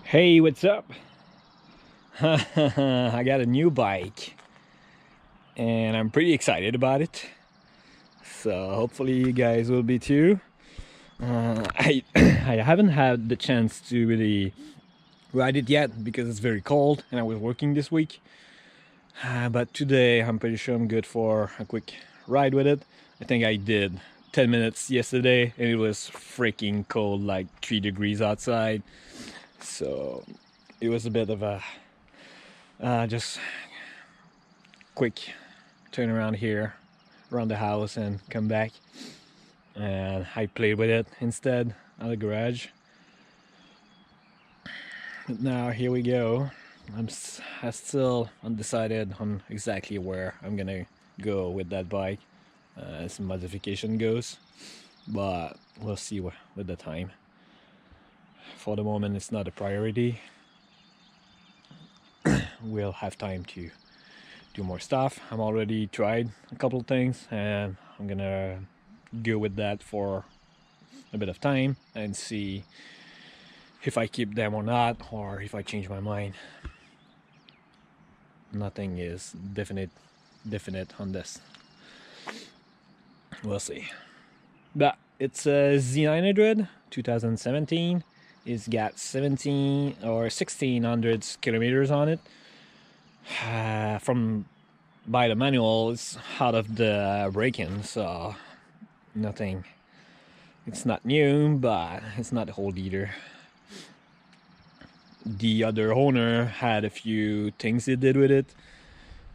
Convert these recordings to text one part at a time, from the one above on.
Hey, what's up? I got a new bike and I'm pretty excited about it. So hopefully you guys will be too. I haven't had the chance to really ride it yet because it's very cold and I was working this week. But today I'm pretty sure I'm good for a quick ride with it. I think I did 10 minutes yesterday and it was freaking cold, like 3 degrees outside. So it was a bit of a just quick turn around here around the house and come back, and I played with it instead at the garage. But now here we go. I still undecided on exactly where I'm gonna go with that bike as modification goes, but we'll see with the time. For the moment it's not a priority. We'll have time to do more stuff. I'm already tried a couple of things and I'm gonna go with that for a bit of time and see if I keep them or not, or if I change my mind. Nothing is definite on this. We'll see. But it's a Z900 2017. It's got 17 or 1600 kilometers on it. From by the manual, it's out of the break-in, so nothing. It's not new, but it's not old either. The other owner had a few things he did with it,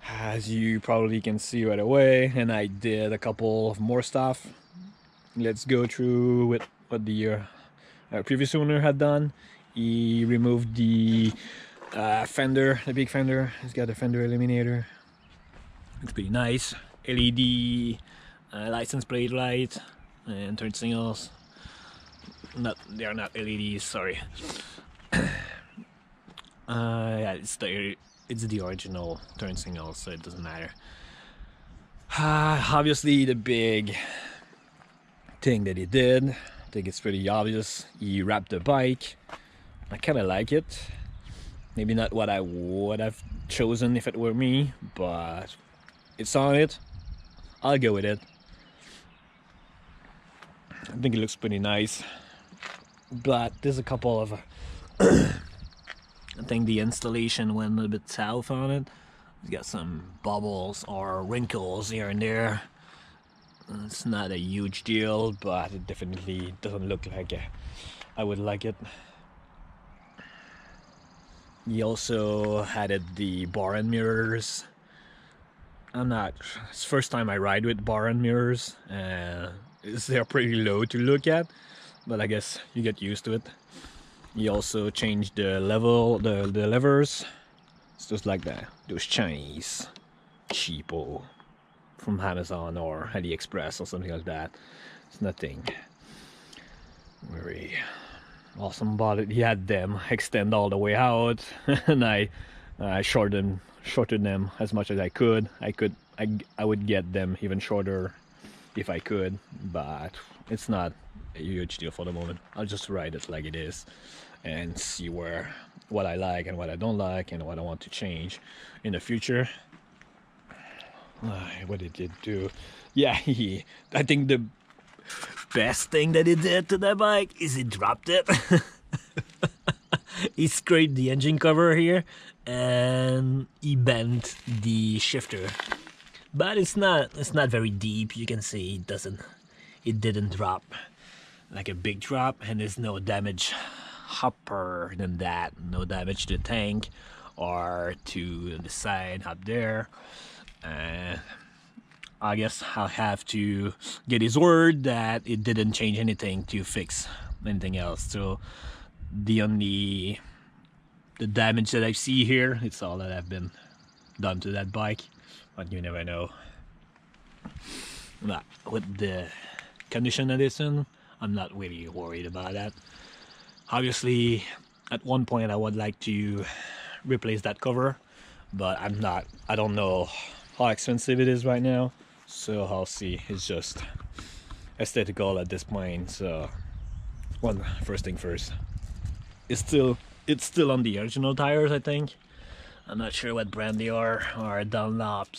as you probably can see right away, and I did a couple of more stuff. Let's go through with what the previous owner had done. He removed the fender, the big fender. He's got a fender eliminator. It's pretty nice. LED license plate light and turn signals. They are not LEDs. Sorry. Yeah, it's the original turn signals, so it doesn't matter. Obviously, the big thing that he did, I think it's pretty obvious. He wrapped the bike. I kind of like it. Maybe not what I would have chosen if it were me, but it's on it. I'll go with it. I think it looks pretty nice, but there's a couple of I think the installation went a little bit south on it. It's got some bubbles or wrinkles here and there. It's not a huge deal, but it definitely doesn't look like I would like it. He also added the bar end mirrors. It's the first time I ride with bar end mirrors. They're pretty low to look at, but I guess you get used to it. He also changed the levers. It's just like those Chinese cheapo from Amazon or AliExpress or something like that. It's nothing very awesome about it. He had them extend all the way out, and I shortened them as much as I could. I would get them even shorter if I could, but it's not a huge deal for the moment. I'll just ride it like it is and see what I like and what I don't like and what I want to change in the future. What did it do? Yeah, I think the best thing that he did to that bike is he dropped it. He scraped the engine cover here and he bent the shifter, but it's not very deep. You can see it didn't drop like a big drop, and there's no damage upper than that. No damage to the tank or to the side up there. I guess I'll have to get his word that it didn't change anything to fix anything else. So the damage that I see here, it's all that have been done to that bike, but you never know. But with the condition that it's in, I'm not really worried about that. Obviously, at one point I would like to replace that cover, but I don't know how expensive it is right now, so I'll see. It's just aesthetical at this point, so first thing first. It's still it's still on the original tires, I think. I'm not sure what brand they are, or Dunlop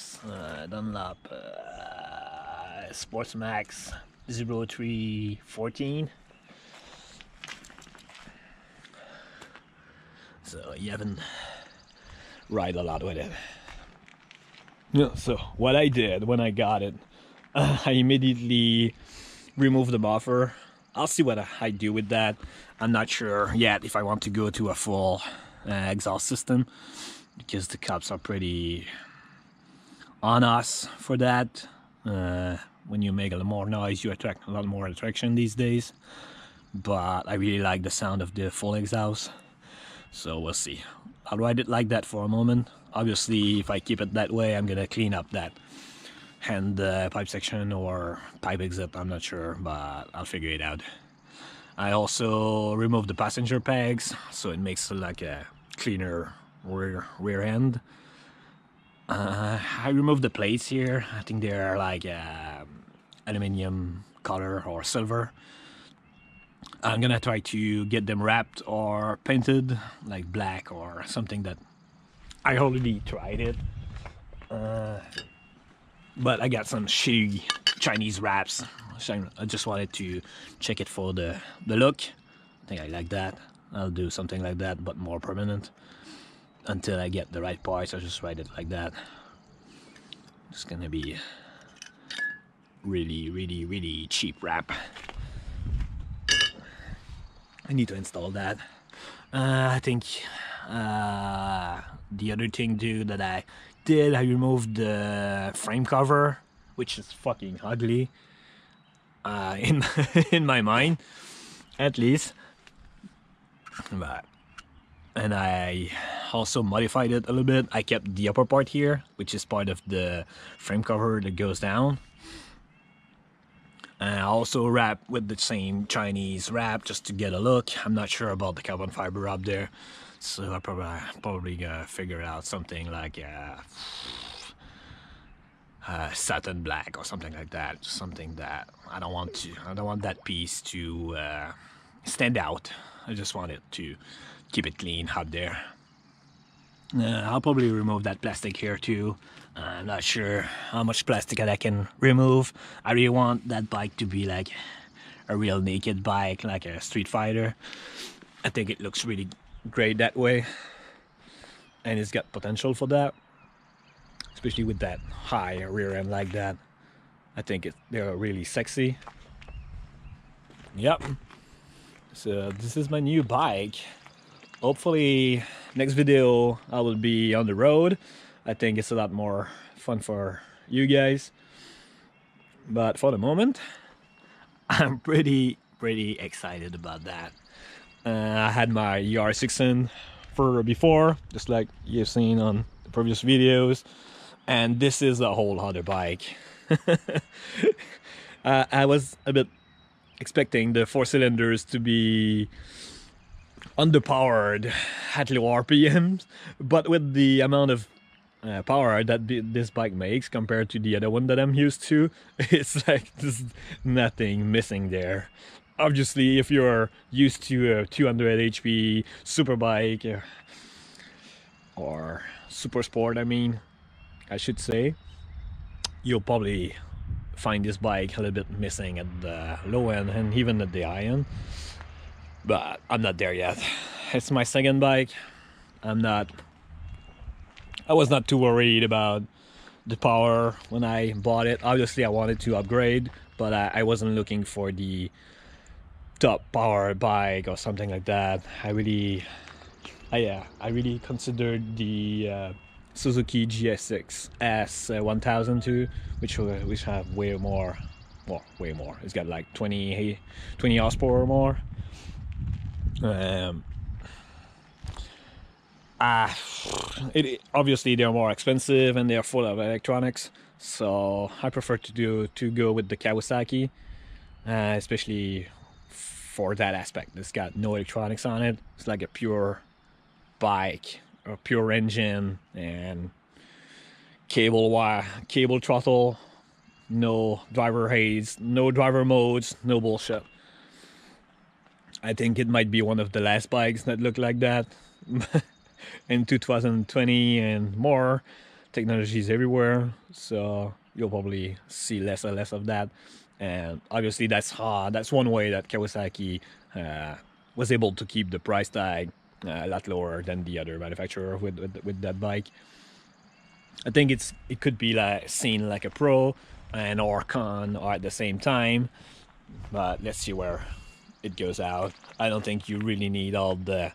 Sports Max 0314. So you haven't ride a lot with it. Yeah, so what I did when I got it, I immediately removed the muffler. I'll see what I do with that. I'm not sure yet if I want to go to a full exhaust system, because the cops are pretty on us for that. When you make a little more noise, you attract a lot more attraction these days. But I really like the sound of the full exhaust, so we'll see. I'll ride it like that for a moment. Obviously, if I keep it that way, I'm gonna clean up that hand pipe section or pipe exit, I'm not sure, but I'll figure it out. I also removed the passenger pegs, so it makes like a cleaner rear end. I removed the plates here. I think they're like aluminum color or silver. I'm gonna try to get them wrapped or painted like black or something. That I already tried it, but I got some shitty Chinese wraps, so I just wanted to check it for the look. I think I like that. I'll do something like that, but more permanent. Until I get the right parts, I'll just write it like that. It's gonna be really cheap wrap. I need to install that. I think the other thing too that I did, I removed the frame cover, which is fucking ugly in in my mind, at least. And I also modified it a little bit. I kept the upper part here, which is part of the frame cover that goes down. And I also wrap with the same Chinese wrap just to get a look. I'm not sure about the carbon fiber up there, so I probably gonna figure out something like satin black or something like that. Something that I don't want that piece to stand out. I just want it to keep it clean up there. I'll probably remove that plastic here too. I'm not sure how much plastic I can remove. I really want that bike to be like a real naked bike, like a Street Fighter. I think it looks really great that way, and it's got potential for that, especially with that high rear end like that. I think they're really sexy. Yep. So this is my new bike. Hopefully next video I will be on the road. I think it's a lot more fun for you guys. But for the moment, I'm pretty excited about that. I had my ER6 in for before, just like you've seen on the previous videos. And this is a whole other bike. I was a bit expecting the 4 cylinders to be underpowered at low RPMs, but with the amount of power that this bike makes compared to the other one that I'm used to, it's like there's nothing missing there. Obviously, if you're used to a 200 HP super bike or super sport, I should say, you'll probably find this bike a little bit missing at the low end and even at the high end. But I'm not there yet. It's my second bike. I was not too worried about the power when I bought it. Obviously I wanted to upgrade, but I wasn't looking for the top power bike or something like that. I really considered the Suzuki GSX S1000 which have way more. It's got like 20 horsepower more. Obviously they're more expensive and they're full of electronics, so I prefer to go with the Kawasaki, especially for that aspect. It's got no electronics on it. It's like a pure bike, a pure engine, and cable throttle, no driver aids, no driver modes, no bullshit. I think it might be one of the last bikes that look like that. In 2020 and more, technology is everywhere, so you'll probably see less and less of that. And obviously that's hard. That's one way that Kawasaki was able to keep the price tag a lot lower than the other manufacturer with that bike. I think it could be like seen like a pro and or con or at the same time, but let's see where it goes out. I don't think you really need all the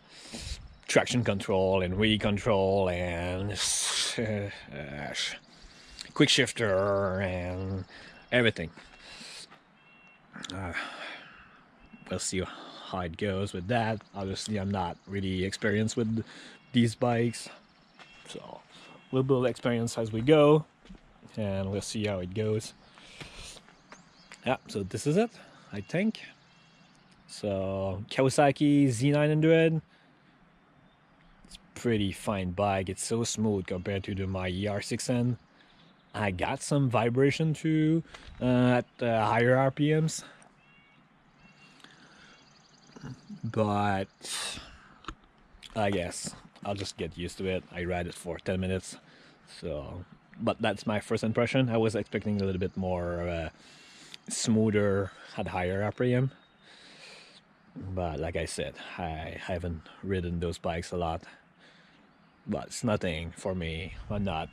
traction control and wheel control and quick shifter and everything. We'll see how it goes with that. Obviously I'm not really experienced with these bikes, so we'll build experience as we go and we'll see how it goes. Yeah, so this is it, I think. So Kawasaki Z900, it's pretty fine bike. It's so smooth compared to my ER6N. I got some vibration too at higher RPMs, but I guess I'll just get used to it. I ride it for 10 minutes, so but that's my first impression. I was expecting a little bit more smoother at higher RPM, but like I said, I haven't ridden those bikes a lot, but it's nothing for me. I'm not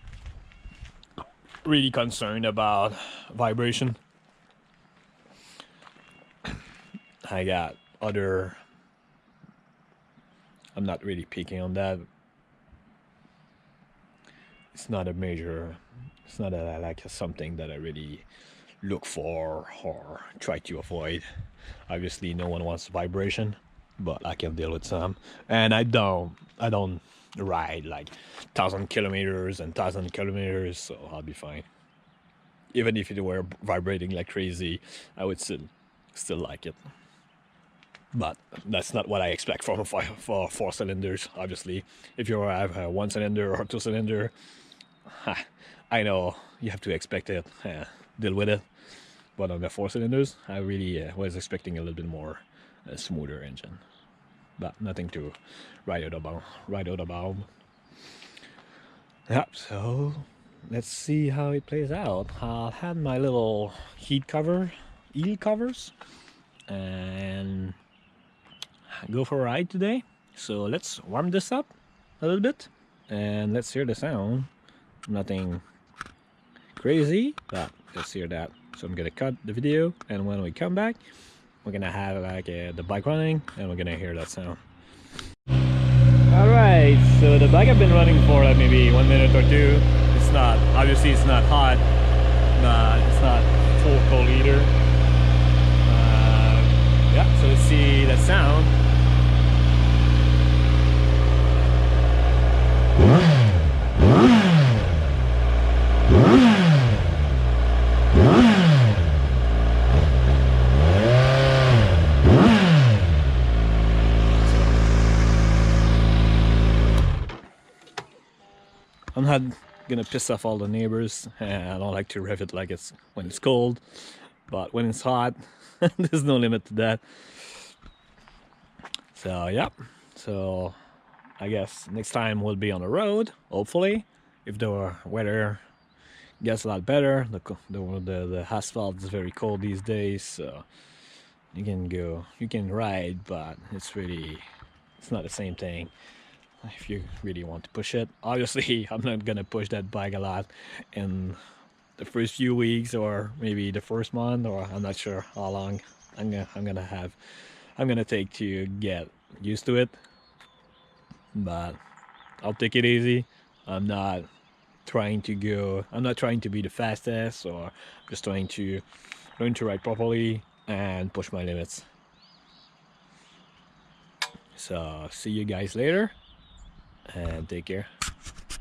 really concerned about vibration. I got other, I'm not really picking on that. It's not a major, it's not like something that I really look for or try to avoid. Obviously no one wants vibration, but I can deal with some. And I don't ride like 1,000 kilometers and 1,000 kilometers, so I'll be fine. Even if it were vibrating like crazy, I would still like it. But that's not what I expect from for 4 cylinders. Obviously, if you have a 1 cylinder or 2 cylinder, I know you have to expect it, deal with it. But on the 4 cylinders, I really was expecting a little bit more smoother engine, but nothing to write out about. Yeah, so let's see how it plays out. I'll have my little eel covers, and go for a ride today. So let's warm this up a little bit, and let's hear the sound. Nothing crazy, but let's hear that. So I'm gonna cut the video, and when we come back, we're gonna have like the bike running, and we're gonna hear that sound. Alright, so the bike I've been running for like maybe 1 minute or two. It's not, obviously it's not hot, but it's not full cold either. Yeah, so let's see that sound. I'm not gonna piss off all the neighbors, and I don't like to rev it like it's when it's cold, but when it's hot, there's no limit to that. So yeah, so I guess next time we'll be on the road, hopefully, if the weather gets a lot better. The asphalt is very cold these days, so you can ride, but it's not the same thing if you really want to push it. Obviously I'm not gonna push that bike a lot in the first few weeks or maybe the first month, or I'm not sure how long I'm gonna take to get used to it, but I'll take it easy. I'm not trying to be the fastest, or just trying to learn to ride properly and push my limits. So see you guys later, and take care.